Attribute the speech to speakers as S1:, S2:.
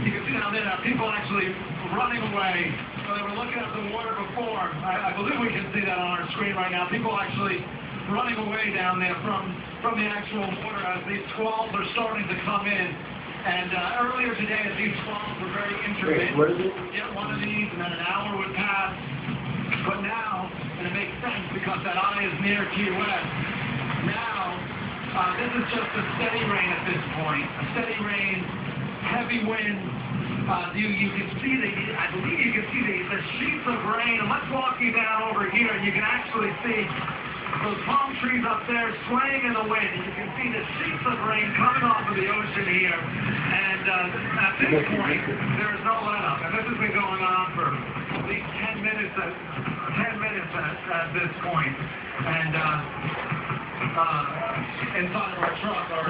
S1: You can see down there now people actually running away. So they were looking at the water before. I believe we can see that on our screen right now. People actually running away down there from the actual water as these squalls are starting to come in. And earlier today, as these squalls were very intermittent,
S2: what is it?
S1: get one of these and then an hour would pass. But now, and it makes sense because that eye is near Key West, now this is just a steady rain at this point. A steady rain, heavy wind. You can see I believe you can see the sheets of rain. And let's walk you down over here and you can actually see those palm trees up there swaying in the wind. You can see the sheets of rain coming off of the ocean here. And at this point, there is no let-up. And this has been going on for at least 10 minutes at this point. And inside of our truck, our